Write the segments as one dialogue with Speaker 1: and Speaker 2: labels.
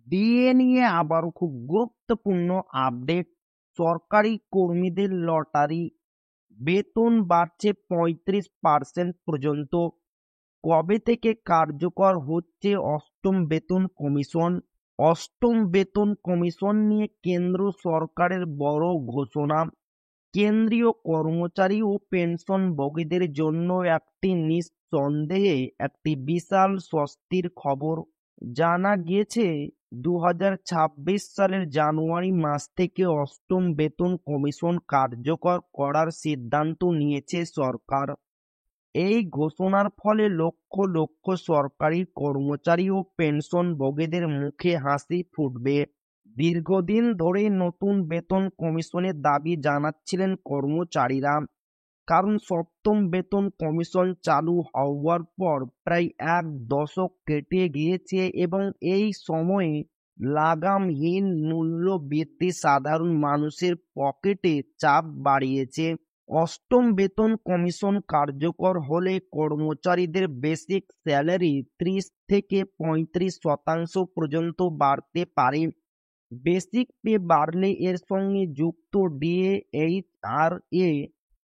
Speaker 1: DA নিয়ে আবারও খুব গুরুত্বপূর্ণ আপডেট। সরকারি কর্মীদের লটারি বেতন বাড়ছে 35% পর্যন্ত। কবে থেকে কার্যকর হচ্ছে অষ্টম বেতন কমিশন? অষ্টম বেতন কমিশন নিয়ে কেন্দ্র সরকারের বড় ঘোষণা। কেন্দ্রীয় কর্মচারী ও পেনশনভোগীদের জন্য একটি নিঃসন্দেহে একটি বিশাল স্বস্তির খবর। জানা গিয়েছে 2026 সালের জানুয়ারি মাস থেকে অষ্টম বেতন কমিশন কার্যকর করার সিদ্ধান্ত নিয়েছে সরকার। এই ঘোষণার ফলে লক্ষ লক্ষ সরকারি কর্মচারী ও পেনশনভোগীদের মুখে হাসি ফুটবে। দীর্ঘদিন ধরে নতুন বেতন কমিশনের দাবি জানাচ্ছিলেন কর্মচারীরা, কারণ সপ্তম বেতন কমিশন চালু হওয়ার পর প্রায় এক দশক কেটে গিয়েছে এবং এই সময়ে লাগামহীন মূল্য বৃদ্ধি সাধারণ মানুষের পকেটে চাপ বাড়িয়েছে। অষ্টম বেতন কমিশন কার্যকর হলে কর্মচারীদের বেসিক স্যালারি 30 থেকে 35% পর্যন্ত বাড়তে পারে। বেসিক পে বাড়লে এর সঙ্গে যুক্ত ডিএ, এইচআরএ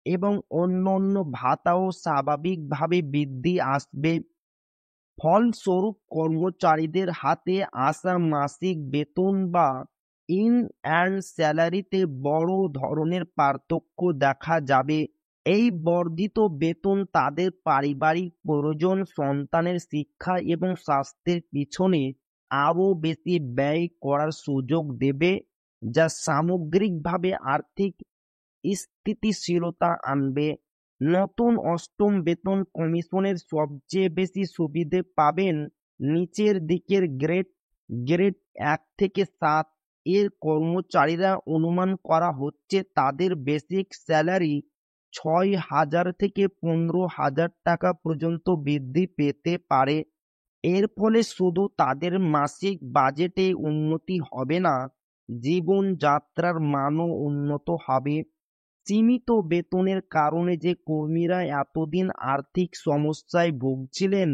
Speaker 1: এবং অন্যান্য ভাতাও স্বাভাবিকভাবে বৃদ্ধি আসবে। ফলস্বরূপ কর্মচারীদের হাতে আসা মাসিক বেতন বা ইন অ্যান্ড স্যালারিতে বড় ধরনের পার্থক্য দেখা যাবে। এই বর্ধিত বেতন তাদের পারিবারিক প্রয়োজন, সন্তানের শিক্ষা এবং স্বাস্থ্যের পিছনে আরও বেশি ব্যয় করার সুযোগ দেবে, যা সামগ্রিকভাবে আর্থিক স্থিতিশীলতা আনবে। নতুন অষ্টম বেতন কমিশনের সবচেয়ে বেশি সুবিধে পাবেন নিচের দিকের গ্রেড গ্রেড 1 থেকে 7 এর কর্মচারীরা। অনুমান করা হচ্ছে তাদের বেসিক স্যালারি 6,000 থেকে 15,000 টাকা পর্যন্ত বৃদ্ধি পেতে পারে। এর ফলে শুধু তাদের মাসিক বাজেটে উন্নতি হবে না, জীবনযাত্রার মানও উন্নত হবে। সীমিত বেতনের কারণে যে কর্মীরা এতদিন আর্থিক সমস্যায় ভুগছিলেন,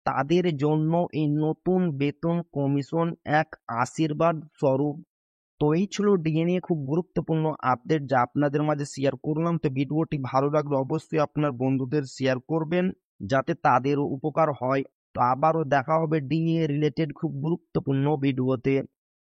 Speaker 1: তাদের জন্য এই নতুন বেতন কমিশন এক আশীর্বাদ স্বরূপ। তো এই ছিল ডিএ নিয়ে খুব গুরুত্বপূর্ণ আপডেট, যা আপনাদের মাঝে শেয়ার করলাম। তো ভিডিওটি ভালো লাগলে অবশ্যই আপনার বন্ধুদের শেয়ার করবেন, যাতে তাদেরও উপকার হয়। তো আবারও দেখা হবে ডিএ রিলেটেড খুব গুরুত্বপূর্ণ ভিডিওতে।